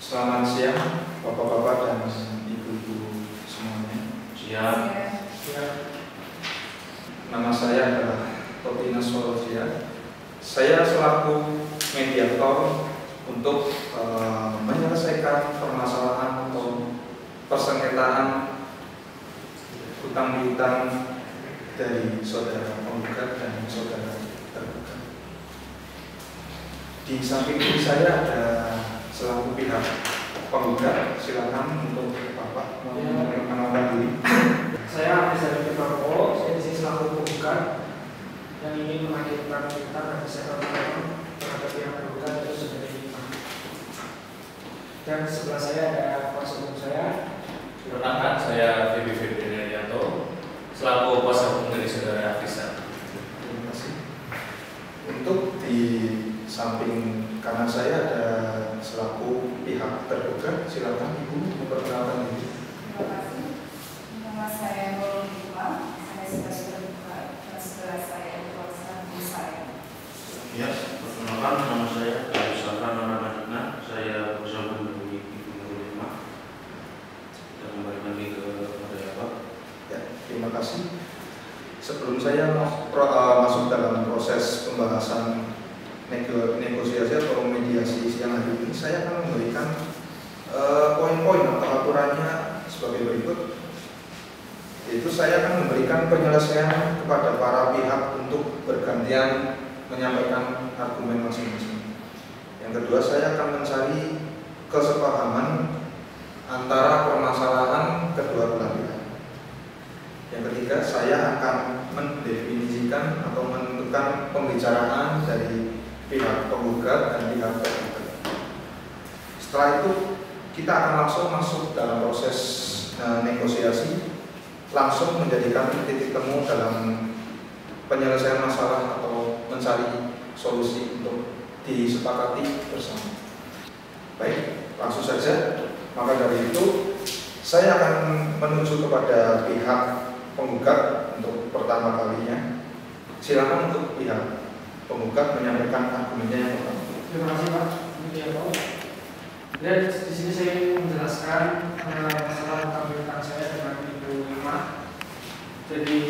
Selamat siang, Bapak-bapak dan Ibu-ibu semuanya. Siap. Nama saya adalah Topina Solojia. Saya selaku mediator untuk menyelesaikan permasalahan atau persengketaan hutang piutang dari saudara penggugat dan saudara tergugat. Di samping ini saya ada selaku pihak penggugat, silakan untuk Bapak memperkenalkan diri. Saya Abdul Firmanto, saya di sini selaku penggugat yang ingin mengajukan hutang dan kesehatan terhadap pihak penggugat itu sudah diimbang. Dan sebelah saya ada kuasa hukum saya. Perkenalkan, saya Febi Febrianto, selaku kuasa hukum dari saudara Afisa. Terima kasih. Untuk di samping kanan saya ada selaku pihak tergugat, silakan Ibu memperkenalkan diri. Terima kasih. Nama saya Nurul Hikmah, saya sebagai tergugat dan sebelah saya kuasa hukum saya. Ya, perkenalkan nama saya Safran Namadina, saya kuasa hukum dari Ibu Nurul Hikmah. Kita kembali lagi kepada Bapak. Ya, terima kasih. Sebelum saya masuk dalam proses pembahasan negosiasi atau mediasi siang hari ini, saya akan memberikan poin-poin atau aturannya sebagai berikut. Yaitu saya akan memberikan penyelesaian kepada para pihak untuk bergantian menyampaikan argumen masing-masing. Yang kedua, saya akan mencari kesepahaman antara permasalahan kedua belah pihak. Yang ketiga, saya akan mendefinisikan atau menentukan pembicaraan dari pihak penggugat dan pihak tergugat. Setelah itu kita akan langsung masuk dalam proses negosiasi, langsung menjadikan titik temu dalam penyelesaian masalah atau mencari solusi untuk disepakati bersama. Baik, langsung saja. Maka dari itu saya akan menuju kepada pihak penggugat untuk pertama kalinya. Silakan untuk pihak penggugat menyampaikan argumennya yang pertama. Terima kasih Pak. Dan di sini saya ingin menjelaskan masalah hutang piutang saya dengan Ibu Hikmah. Jadi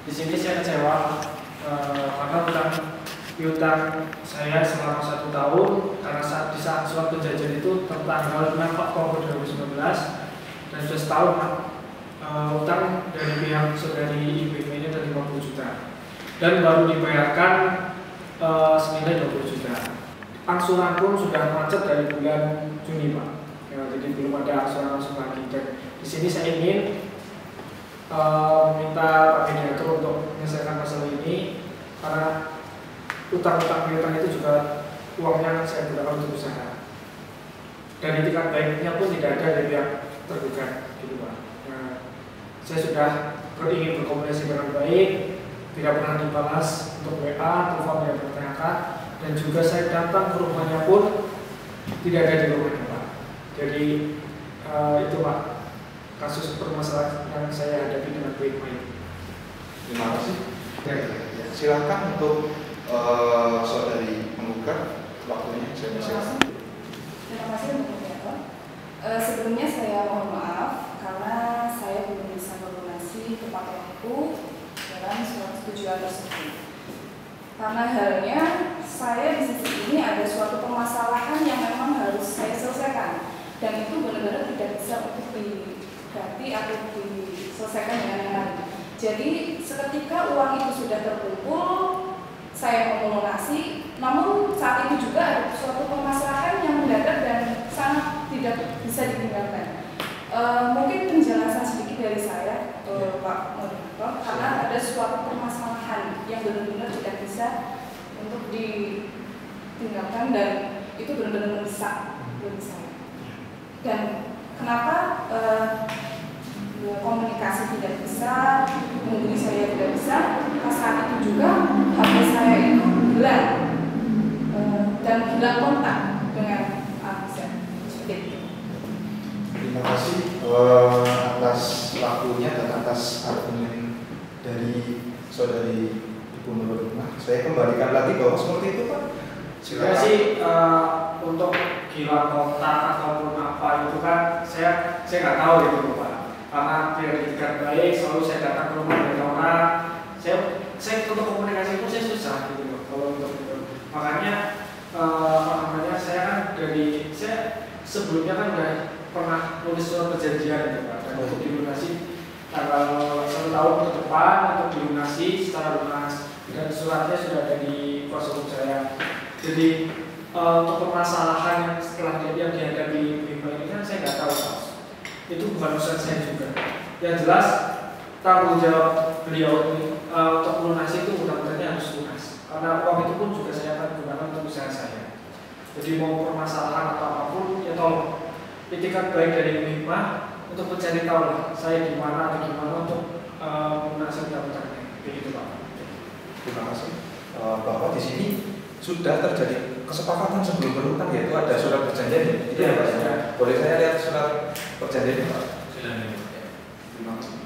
di sini saya kecewa karena hutang piutang saya selama 1 tahun karena di saat surat perjanjian itu tertanggal 6 Oktober 2019 dan sudah setahun Pak. Hutang dari pihak saudari Ibu ini dari 50 juta dan baru dibayarkan senilai 20 juta. Angsuran pun sudah macet dari bulan Juni Pak. Ya, jadi belum ada angsuran langsung lagi. Dan di sini saya ingin minta Pak Mediator untuk menyelesaikan masalah ini karena utang-utang piutang itu juga uangnya saya gunakan untuk usaha. Dan itikat baiknya pun tidak ada dari pihak tergugat, gitu Pak. Nah, saya sudah ingin berkomunikasi dengan baik, tidak pernah dibalas untuk WA, telepon yang bertanyakan, dan juga saya datang ke rumahnya pun tidak ada di rumahnya Pak. Jadi itu Pak kasus permasalahan yang saya hadapi dengan baik-baik. Terima kasih. Ya, silakan untuk saudari penggugat, waktunya saya persilakan. Terima kasih untuk mediator. Sebelumnya saya mohon maaf karena saya belum bisa berkoordinasi tepat waktu dalam surat persetujuan tersebut. Karena halnya saya di sisi ini ada suatu permasalahan yang memang harus saya selesaikan dan itu benar-benar tidak bisa untuk diganti atau diselesaikan dengan yang lain. Jadi seketika uang itu sudah terkumpul, saya melunasi, namun saat itu juga ada suatu permasalahan yang mendadak dan sangat tidak bisa ditinggalkan. Mungkin penjelasan sedikit dari saya, Pak Moderator, karena ada suatu permasalahan yang benar-benar tidak bisa untuk ditinggalkan dan itu benar-benar mendesak bagi saya. Dan kenapa komunikasi tidak bisa, menghubungi saya tidak bisa, pas saat itu juga HP saya itu hilang dan hilang kontak dengan Afisa. Seperti itu. Terima kasih atas waktunya dan atas argumen dari saudari Ibu Nurul Hikmah. Saya kembalikan lagi bahwa seperti itu Pak. Silakan. Untuk hilang kontak atau saya nggak tahu itu Pak. Karena biar didikan baik, selalu saya datang ke rumah dari orang. Saya untuk komunikasi pun saya susah gitu loh. Kalau untuk itu, makanya saya kan saya sebelumnya kan udah pernah nulis surat perjanjian gitu Pak. Dan untuk dilunasi tanggal 1 tahun ke depan untuk dilunasi secara lunas, dan suratnya sudah ada di kuasa hukum saya. Jadi untuk permasalahan yang setelah yang dihadapi Bima ini kan saya nggak tahu Pak. Itu bukan urusan saya juga. Yang jelas tanggung jawab beliau ini untuk melunasi itu benar-benarnya harus lunas. Karena uang itu pun juga saya akan gunakan untuk usaha saya. Jadi mau permasalahan atau apapun, ya tolong itikat baik dari Bima untuk mencari tahu lah saya di mana atau gimana untuk melunasi utang-utangnya. Begitu Pak. Terima kasih. Bahwa di sini sudah terjadi kesepakatan sebelum berhutang, yaitu ada surat perjanjian. Itu ya Pak. Ya. Boleh saya lihat surat perjanjian Pak? Silakan. Terima kasih.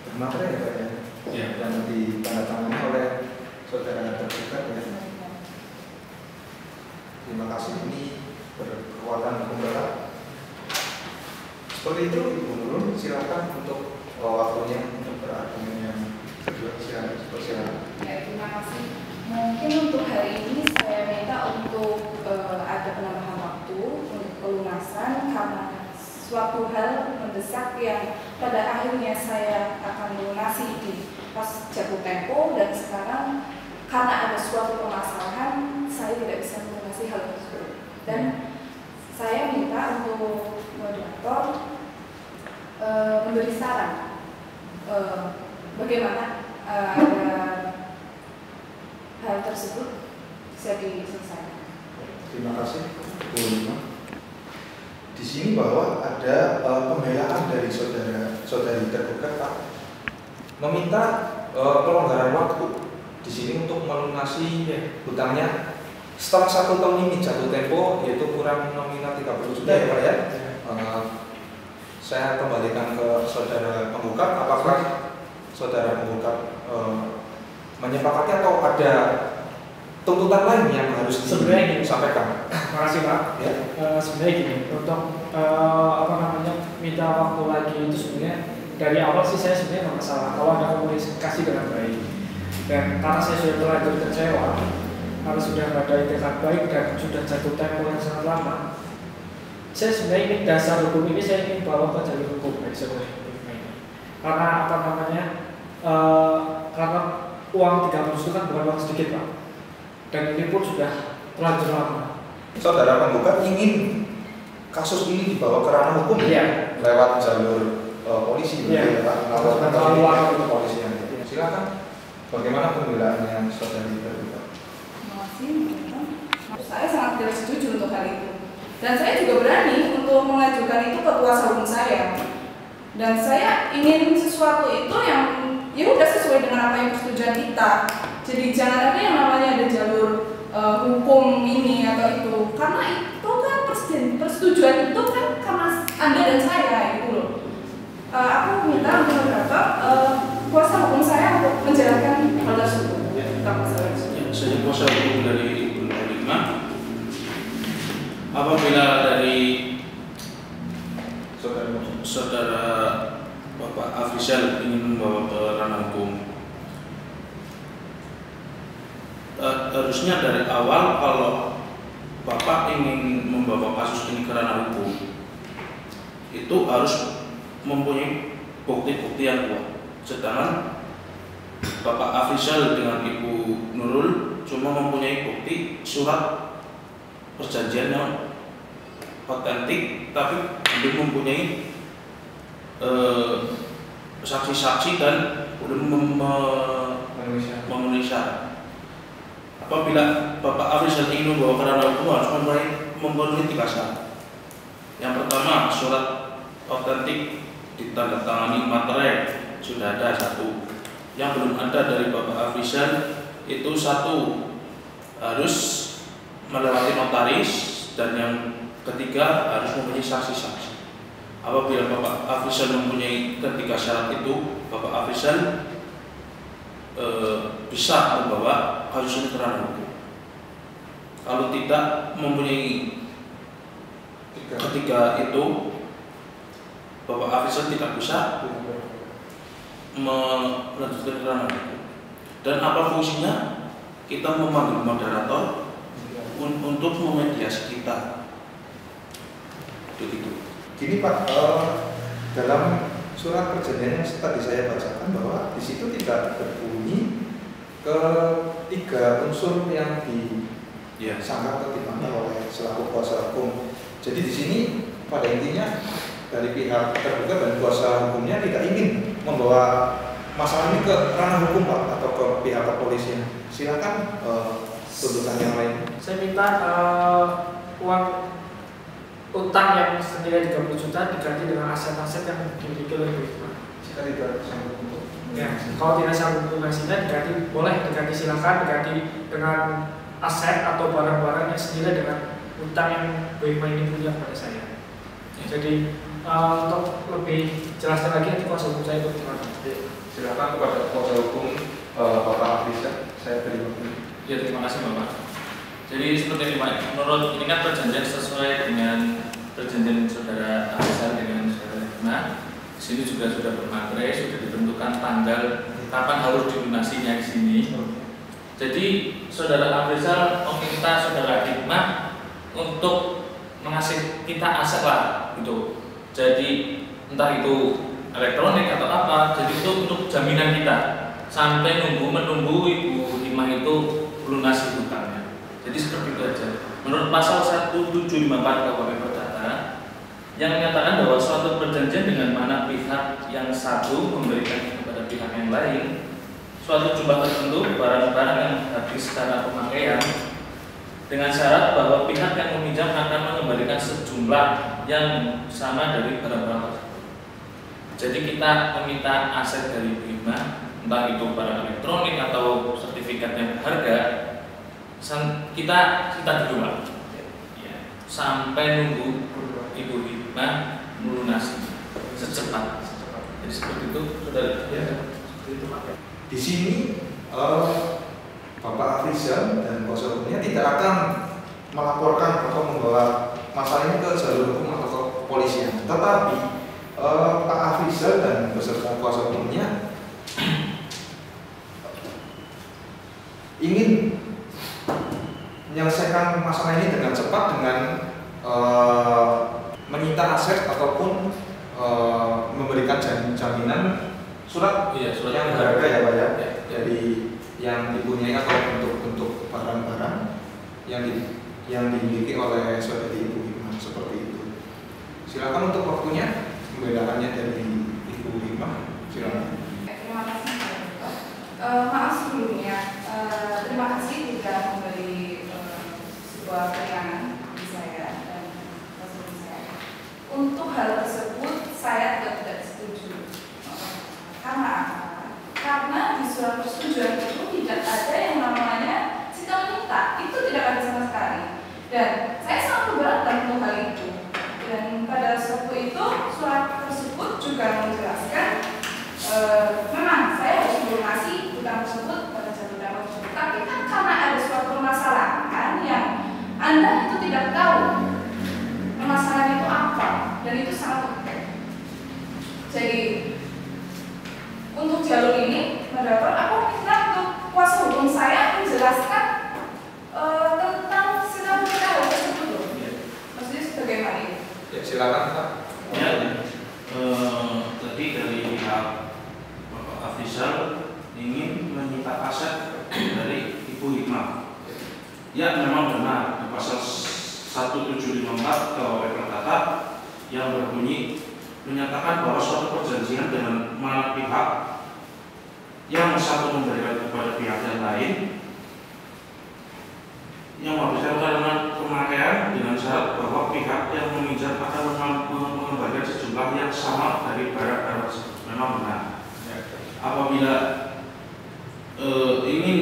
Bermaterai ya Pak ya? Ya. Yang ditandatangani oleh saudara tergugat ya. Terima kasih, ini berkekuatan hukum berat. Seperti itu Ibu Nurul, silakan untuk waktunya untuk berargumen yang kedua. Silakan. Ya, terima kasih. Mungkin untuk hari ini saya minta untuk ada penambahan waktu untuk pelunasan karena suatu hal mendesak yang pada akhirnya saya akan melunasi di pas jatuh tempo, dan sekarang karena ada suatu permasalahan saya tidak bisa melunasi hal tersebut. Dan saya minta untuk moderator memberi saran bagaimana ada hal tersebut bisa diselesaikan. Terima kasih Bu Lima. Di sini bahwa ada pembelaan dari saudari tergugat Pak, meminta pelonggaran waktu di sini untuk melunasi hutangnya setelah 1 tahun ini jatuh tempo, yaitu kurang nominal 30 juta ya Pak ya. Saya kembalikan ke saudara penggugat, apakah saudara penggugat menyepakati atau ada tuntutan lain yang harus disampaikan? Terima kasih Pak. Ya. Sebenarnya gini, untuk minta waktu lagi itu sebenarnya dari awal sih saya sebenarnya nggak masalah kalau ada komunikasi dengan baik. Dan karena saya sudah terlanjur kecewa, karena sudah ada itikat baik dan sudah jatuh tempo yang sangat lama, saya sebenarnya ingin dasar hukum ini saya ingin bawa ke jalur hukum dari sebenarnya ini. Karena karena uang 30 itu kan bukan uang sedikit Pak, dan ini pun sudah terlanjur lama. Saudara penggugat ingin kasus ini dibawa ke ranah hukum ya, lewat jalur polisi, ya, laporan ke polisi. Silakan. Bagaimana pembelaannya saudari tergugat? Terima kasih. Saya sangat tidak setuju untuk hal itu. Dan saya juga berani untuk mengajukan itu ke kuasa hukum saya. Dan saya ingin sesuatu itu yang ya udah sesuai dengan apa yang persetujuan kita. Jadi jangan ada yang namanya ada jalur hukum ini atau itu, karena itu kan persetujuan itu kan karena Anda dan saya gitu loh. Aku minta untuk beberapa kuasa hukum saya untuk menjalankan hal tersebut. Saya kuasa hukum dari Ibu Lima. Apabila dari saudara Bapak Afrizal ingin membawa ke ranah hukum, harusnya dari awal kalau Bapak ingin membawa kasus ini ke ranah hukum, itu harus mempunyai bukti-bukti yang kuat. Sedangkan Bapak Afrizal dengan Ibu Nurul cuma mempunyai bukti surat perjanjian yang otentik, tapi belum mempunyai saksi-saksi dan belum memenuhi syarat. Apabila Bapak Afrizal ingin membawa ke ranah hukum harus memenuhi 3 syarat. Yang pertama, surat otentik ditandatangani materai sudah ada 1. Yang belum ada dari Bapak Afrizal itu 1 harus melewati notaris, dan yang ketiga harus mempunyai saksi-saksi. Apabila Bapak Afrizal mempunyai 3 syarat itu, Bapak Afrizal bisa membawa kasus ini ke ranah hukum. Kalau tidak mempunyai ketiga itu, Bapak Afrizal tidak bisa melanjutkan keterangan itu. Dan apa fungsinya? Kita memanggil moderator untuk memediasi kita. Begitu. Gini Pak, dalam surat perjanjian yang tadi saya bacakan bahwa di situ tidak berbunyi ketiga unsur yang disangka atau dimana oleh selaku kuasa hukum. Jadi di sini pada intinya dari pihak terduga dan kuasa hukumnya tidak ingin membawa masalah ini ke ranah hukum Pak atau ke pihak kepolisian. Silakan tuntutan yang lain. Saya minta uang utang yang senilai 30 juta diganti dengan aset-aset yang dimiliki oleh Bu Hikmah. Jika tidak sanggup untuk Ya, kalau tidak sanggup melunasinya diganti, boleh diganti, silakan diganti dengan aset atau barang-barang yang senilai dengan utang yang Bu Hikmah ini punya kepada saya. Jadi untuk lebih jelasnya lagi nanti kuasa hukum saya bagaimana. Silakan kepada kuasa hukum Bapak Afrizal, saya beri waktu. Ya, terima kasih Bapak. Jadi seperti ini Pak, menurut ini kan perjanjian sesuai dengan perjanjian saudara Afrizal dengan saudara Hikmah. Di sini juga sudah bermaterai, sudah ditentukan tanggal kapan harus dilunasinya di sini. Jadi saudara Afrizal meminta saudara Hikmah untuk mengasih kita aset lah, gitu. Jadi entah itu elektronik atau apa, jadi itu untuk jaminan kita sampai menunggu Ibu Hikmah itu lunasi hutangnya. Jadi seperti itu aja. Menurut pasal 1754 KUHP Perdata yang menyatakan bahwa suatu perjanjian dengan mana pihak yang satu memberikan kepada pihak yang lain suatu jumlah tertentu barang-barang yang habis secara pemakaian dengan syarat bahwa pihak yang meminjam akan mengembalikan sejumlah yang sama dari barang-barang tersebut. Jadi kita meminta aset dari Bu Hikmah, entah itu barang elektronik atau sertifikat yang berharga, kita dua sampai nunggu Ibu Hikmah melunasi secepat. Jadi seperti itu, saudara. Di sini Bapak Afrizal dan kuasa hukumnya tidak akan melaporkan atau membawa masalah ini ke jalur hukum atau ke kepolisian. Tetapi Pak Afrizal dan beserta kuasa hukumnya ingin menyelesaikan masalah ini dengan cepat dengan menyita aset ataupun memberikan jaminan surat, surat yang berharga ya Pak ya, dari yang dipunyai atau bentuk barang-barang yang dimiliki oleh saudari Ibu Hikmah seperti itu. Silakan untuk waktunya pembedaannya dari Ibu Hikmah. Silakan. Terima kasih Pak. Maaf sebelumnya, terima kasih sudah memberi sebuah keterangan di saya dan kuasa saya. Untuk hal tersebut saya tidak setuju. Karena apa? Karena di surat persetujuan itu tidak ada yang namanya cita minta, itu tidak ada sama sekali. Dan saya sangat keberatan untuk hal itu. Dan pada suatu itu surat tersebut juga menjelaskan memang saya harus melunasi hutang tersebut pada jalur dakwah tersebut. Tapi kan karena ada suatu permasalahan yang Anda itu tidak tahu permasalahan itu apa, dan itu sangat penting. Jadi untuk jalur ini, moderator, aku minta untuk kuasa hukum saya menjelaskan tentang sidang hal tersebut. Maksudnya sebagaimana ini? Ya, silakan Pak. Ya, tadi dari pihak Bapak Afrizal ingin menyita aset dari Ibu Hikmah. Ya, memang benar di pasal 1754 KUHP Perdata yang berbunyi menyatakan bahwa suatu perjanjian dengan mana pihak yang satu memberikan kepada pihak yang lain yang memberikan dengan pemakaian dengan syarat bahwa pihak yang meminjam akan mengembalikan sejumlah yang sama dari barang-barang tersebut. Memang benar. Apabila ingin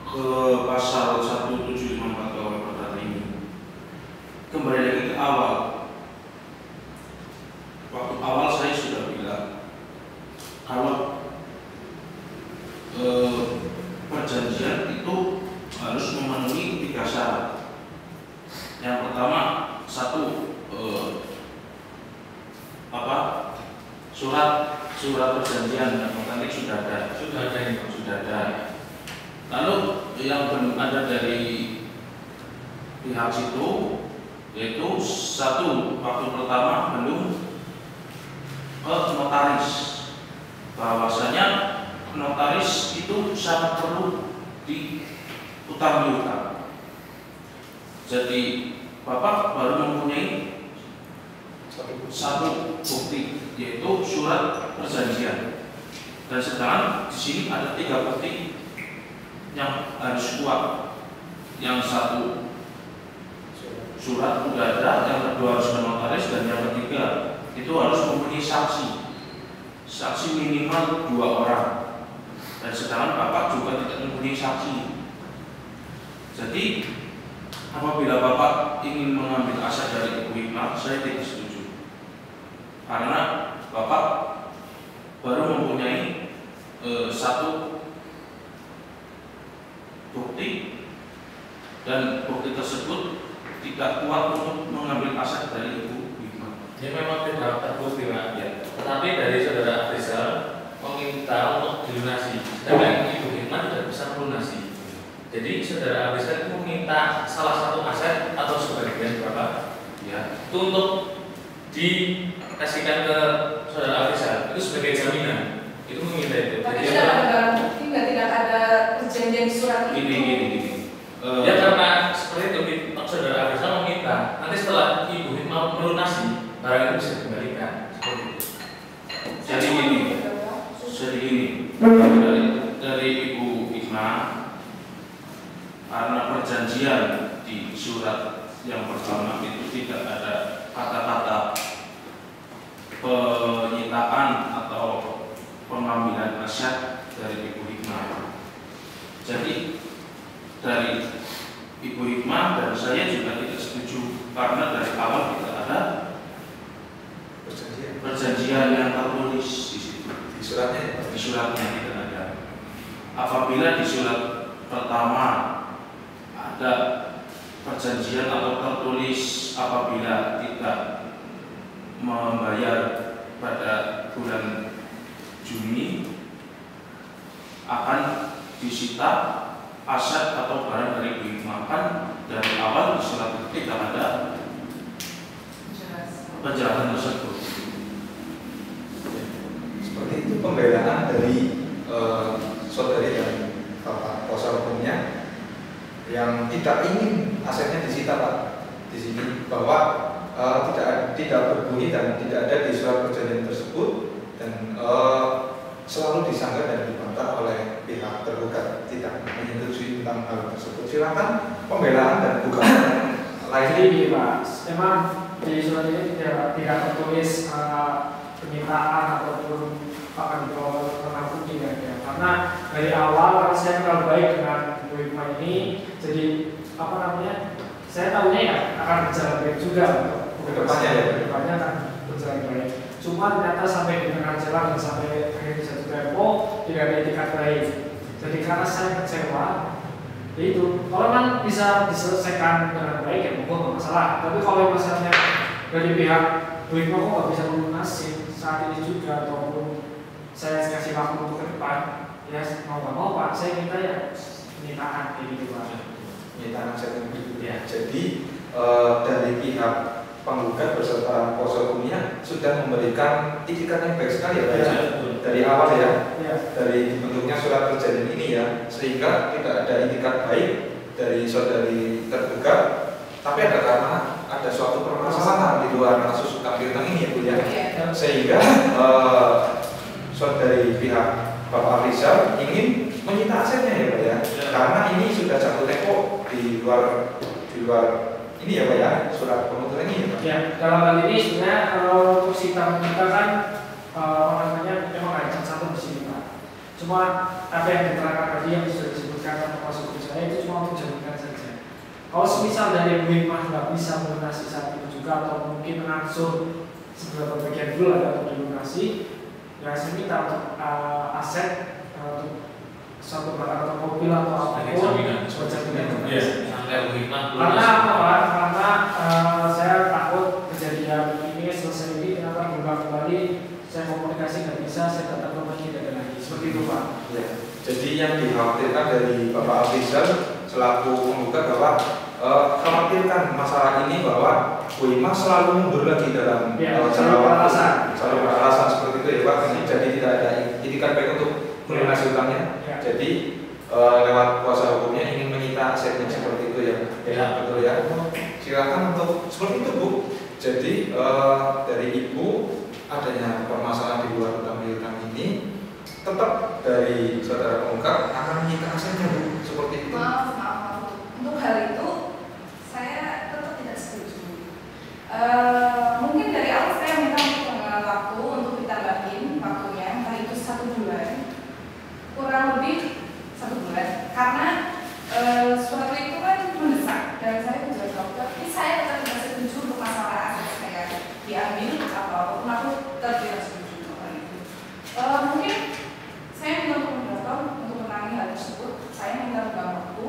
ke pasal 1754 KUHP Perdata ini, kembali lagi ke awal. Waktu awal saya sudah bilang kalau perjanjian itu Yang pertama, satu surat perjanjian dan otentik sudah ada. Lalu yang belum ada dari pihak situ, yaitu satu, waktu pertama belum ke notaris, bahwasanya notaris itu sangat perlu diutamakan. Jadi Bapak baru mempunyai satu bukti, yaitu surat perjanjian. Dan sekarang di sini ada 3 bukti yang harus kuat. Yang satu surat sudah ada, yang kedua harus notaris, dan yang ketiga itu harus mempunyai saksi minimal 2 orang. Dan sekarang Bapak juga tidak mempunyai saksi. Jadi apabila Bapak ingin mengambil aset dari Ibu Hikmah, saya tidak setuju, karena Bapak baru mempunyai satu bukti, dan bukti tersebut tidak kuat untuk mengambil aset dari Ibu Hikmah. Ya memang tidak terbukti Pak. Ya. Tetapi dari saudara Afrizal meminta untuk dilunasi, sedangkan Ibu Hikmah tidak bisa melunasi. Jadi saudara Afrizal itu meminta salah satu aset atau sebagian berapa, ya, itu untuk dikasihkan ke saudara Afrizal itu sebagai jaminan. Itu meminta itu. Tapi Jadi tidak ada barang bukti, tidak ada perjanjian surat itu. Gini. Ya karena seperti itu saudara Afrizal meminta nanti setelah Ibu Hikmah melunasi barang itu bisa dikembalikan seperti itu. Jadi gini, dari Ibu Hikmah, karena perjanjian di surat yang pertama itu tidak ada kata-kata penyitaan atau pengambilan aset dari Ibu Hikmah. Jadi dari Ibu Hikmah dan saya juga tidak setuju, karena dari awal tidak ada perjanjian yang tertulis di situ. Di suratnya tidak ada. Apabila di surat pertama ada perjanjian atau tertulis apabila tidak membayar pada bulan Juni akan disita aset atau barang dari Ibu Hikmah. Kan dari awal di surat itu tidak ada penjelasan tersebut. Seperti itu pembelaan dari saudari dan Bapak kuasa hukumnya yang tidak ingin asetnya disita Pak di sini, bahwa tidak berbunyi dan tidak ada di surat perjanjian tersebut, dan selalu disanggah dan dibantah oleh pihak tergugat tidak menyetujui tentang hal tersebut. Silakan pembelaan dan gugatan lain. Jadi Pak, memang di surat ini tidak tertulis penyitaan ataupun akan dibawa ke bukti ya. Karena dari awal saya kenal baik dengan Ibu Hikmah ini, jadi saya tahunya ya akan berjalan baik juga kedepannya akan berjalan baik. Cuma ternyata sampai di tengah jalan dan sampai akhirnya jatuh tempo tidak ada etikat baik. Jadi karena saya kecewa, itu kalau memang bisa diselesaikan dengan baik ya monggo nggak masalah. Tapi kalau misalnya dari pihak Ibu Hikmah kok nggak bisa melunasi saat ini juga, ataupun saya kasih waktu untuk ke depan, ya mau nggak mau Pak, saya minta ya penyitaan kayak gitu Pak. Penyitaan aset itu. Ya. Jadi dari pihak penggugat beserta kuasa hukumnya sudah memberikan itikat yang baik sekali ya Pak ya. Dari awal ya. Dari dibentuknya surat perjanjian ini ya, sehingga tidak ada itikat baik dari saudari tergugat, tapi karena ada suatu permasalahan di luar kasus utang piutang ini ya Bu ya. Sehingga saudari pihak Bapak Afrizal ingin menyita asetnya ya Pak ya, karena ini sudah jatuh tempo di luar ini ya Pak ya, surat pemutusan ini ya Pak. Ya, dalam hal ini sebenarnya kalau untuk sidang kita kan memang ada satu di sini Pak. Cuma apa yang diterangkan tadi yang sudah disebutkan oleh kuasa hukum saya itu cuma untuk jaminan saja. Kalau semisal dari Ibu Hikmah nggak bisa melunasi saat itu juga, atau mungkin mengangsur seberapa bagian dulu ada untuk dilunasi, ya saya minta untuk aset untuk satu barang atau mobil atau apapun sebagai jaminan. Ibu Hikmah Karena apa Pak? Karena yang dikhawatirkan dari Bapak Afrizal selaku penggugat bahwa khawatirkan masalah ini bahwa Bu Ima selalu mundur lagi dalam selalu beralasan seperti itu ya Pak. Jadi tidak ada itikat baik untuk melunasi utangnya. Jadi lewat kuasa hukumnya ingin menyita asetnya seperti itu ya. Betul ya. Silakan untuk seperti itu Bu. Jadi dari Ibu adanya permasalahan di luar utang piutang ini tetap dari saudara pengungkap akan menyita asetnya Bu. Seperti itu. Maaf. Untuk hal itu saya tetap tidak setuju. Mungkin dari awal saya minta waktu untuk ditambahin waktunya, entah itu 1 bulan, kurang lebih 1 bulan, karena suatu itu kan mendesak dan saya juga dokter, tapi saya tetap tidak setuju untuk masalah aset saya diambil atau aku tidak setuju dengan itu. Mungkin saya minta untuk menangi hal tersebut, saya minta waktu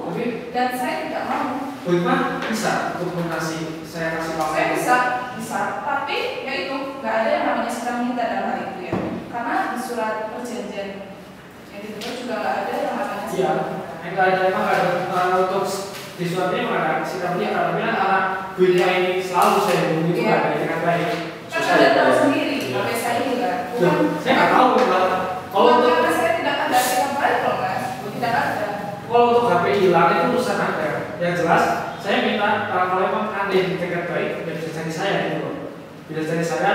dan saya tidak mau. Bu Ima bisa untuk melunasi, saya kasih waktu. Saya bisa, tapi ya itu nggak ada yang namanya sedang minta dalam hal itu ya, karena di surat perjanjian yang dibuat juga nggak ada yang namanya. Iya, nggak ada emang nggak ada untuk di suratnya nggak ada sikapnya karena anak Bu Ima ini selalu saya hubungi itu nggak ada dengan baik. Kan Anda tahu sendiri, sampai saya juga. Saya nggak tahu kalau untuk karena saya tidak ada sikap baik loh Mas, tidak ada. Kalau untuk HP hilang itu urusan Anda. Yang jelas saya minta kalau memang Anda ditegak baik bisa cari saya gitu loh. Bisa cari saya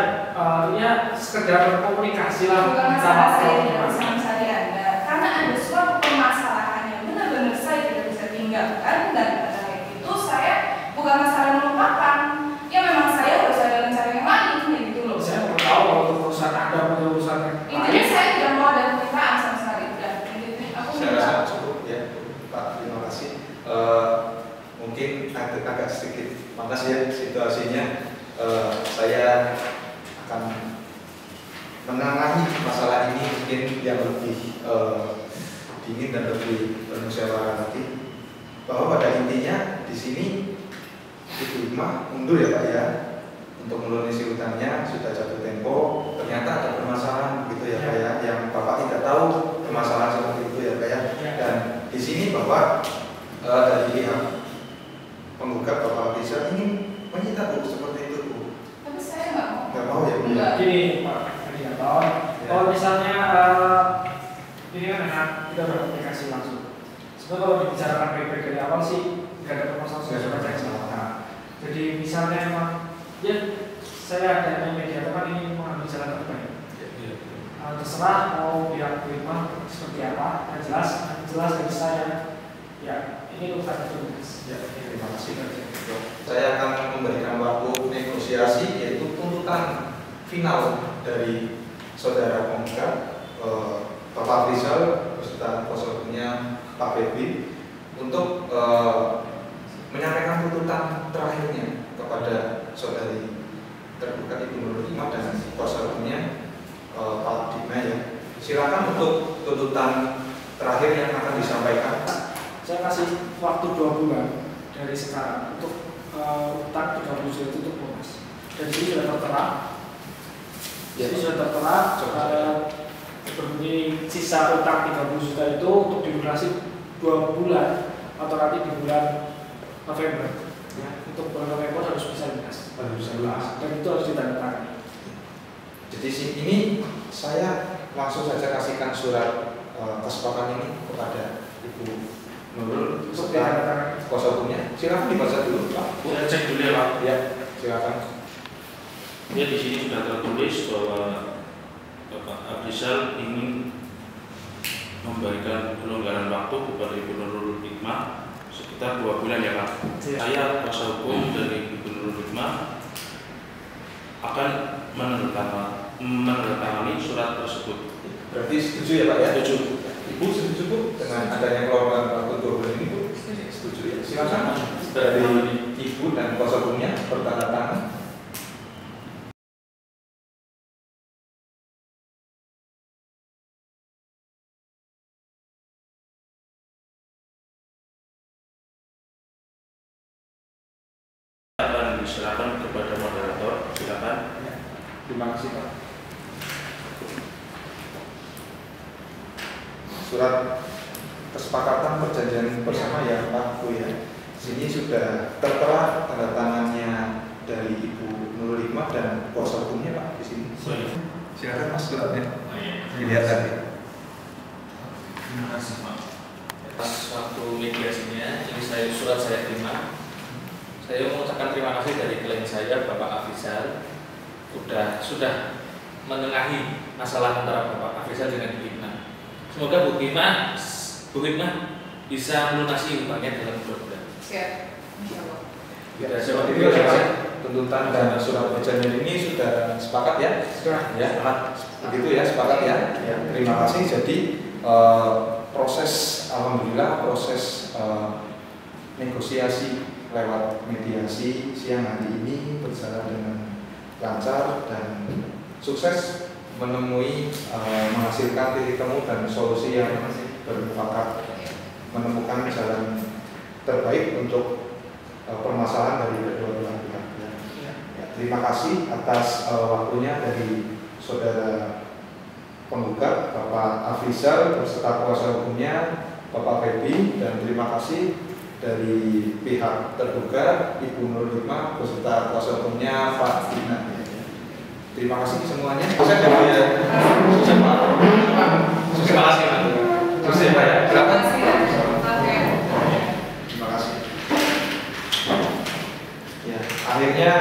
ya sekedar komunikasi lah. Bukan masalah saya sama Anda, karena ada suatu permasalahan yang benar-benar saya tidak bisa tinggalkan dan pada hari itu saya bukan masalah melupakan. Ya memang saya harus ada rencana yang lain gitu loh. Saya mau tahu kalau untuk urusan Anda punya urusan yang Intinya saya tidak mau ada permintaan sama sekali. Dan aku Saya rasa cukup ya Pak, terima kasih. Mungkin agak sedikit panas ya situasinya. Saya akan menangani masalah ini mungkin yang lebih dingin dan lebih bermusyawarah nanti. Bahwa pada intinya di sini Ibu Ima mundur ya Pak ya untuk melunasi utangnya, sudah jatuh tempo. Ternyata ada permasalahan gitu ya Pak ya, yang Bapak tidak tahu permasalahan seperti itu ya Pak ya. Dan di sini bahwa dari pihak penggugat Bapak Afrizal ingin menyita Bu seperti itu Bu. Tapi saya nggak mau. Nggak mau ya Bu? Enggak. Gini Pak, kalau misalnya ini kan enak kita berkomunikasi langsung. Sebenarnya kalau dibicarakan baik-baik dari awal sih nggak ada permasalahan sudah saya jelaskan. Jadi misalnya emang ya saya ada media teman ini mengambil jalan terbaik. Terserah mau pihak Bu Ima seperti apa, yang jelas dari saya ya ini urusan tugas. Ya, terima kasih. Saya akan memberikan waktu negosiasi yaitu tuntutan final dari saudara penggugat Bapak Afrizal beserta kuasa hukumnya Pak Bebi untuk menyampaikan tuntutan terakhirnya kepada saudari tergugat Ibu Nurul Ima dan kuasa hukumnya Pak Dima ya. Silakan untuk tuntutan terakhir yang akan disampaikan. Saya kasih waktu 2 bulan dari sekarang untuk utang 30 juta itu untuk bonus. Dan ini sudah tertera. Jadi sudah tertera berbunyi sisa utang 30 juta itu untuk dilunasi 2 bulan atau nanti di bulan November. Ya, untuk bulan November harus bisa lunas. Dan itu harus ditandatangani. Jadi ini saya langsung saja kasihkan surat kesepakatan ini kepada Ibu Nurul beserta kuasa hukumnya. Silakan dibaca dulu Pak. Saya cek dulu ya Pak. Ya, silakan. Ya di sini sudah tertulis bahwa Bapak Afrizal ingin memberikan pelonggaran waktu kepada Ibu Nurul Hikmah sekitar 2 bulan ya Pak. Ya. Saya kuasa hukum dari Ibu Nurul Hikmah akan menandatangani surat tersebut. Berarti setuju ya Pak ya? Setuju. Ibu setuju Bu dengan adanya kelonggaran waktu 2 bulan ini Bu? Setuju ya. Silakan dari Ibu dan kuasa hukumnya bertanda tangan. Silakan kepada moderator, silakan. Terima kasih Pak. Surat kesepakatan perjanjian bersama ya Pak Bu ya. Sini sudah tertera tanda tangannya dari Ibu Nurul Hikmah dan kuasa hukumnya Pak di sini. Silakan Mas suratnya. Dilihat tadi. Terima kasih Pak. Atas waktu mediasinya, ini surat saya terima. Saya mengucapkan terima kasih dari klien saya Bapak Afrizal sudah menengahi masalah antara Bapak Afrizal dengan Bu Hikmah. Semoga Bu Hikmah bisa melunasi hutangnya dalam 2 bulan. Siap, insya Allah. Ya, seperti itu ya, tuntutan dan surat perjanjian ini sudah sepakat ya? Sudah. Ya, begitu ya, sepakat ya. Ya, terima kasih. Jadi proses, alhamdulillah proses negosiasi lewat mediasi siang hari ini berjalan dengan lancar dan sukses menemui menghasilkan titik temu dan solusi yang bermufakat, menemukan jalan terbaik untuk permasalahan dari kedua belah pihak. Ya, terima kasih atas waktunya dari saudara penggugat Bapak Afrizal beserta kuasa hukumnya Bapak Feby, dan terima kasih dari pihak terduga Ibu Nurul Hikmah beserta kuasa hukumnya Pak Dina. Terima kasih semuanya. Sukses ya Pak ya. Sukses Pak. Terima kasih Pak. Sukses Pak ya. Silakan. Terima kasih. Ya, akhirnya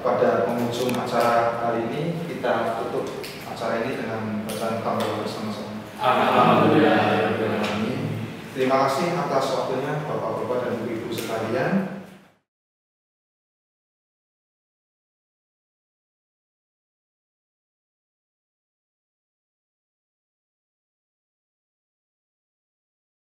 pada penghujung acara kali ini kita tutup acara ini dengan bacaan hamdalah bersama-sama. Alhamdulillah. Terima kasih atas waktunya Bapak-bapak dan Ibu-ibu sekalian.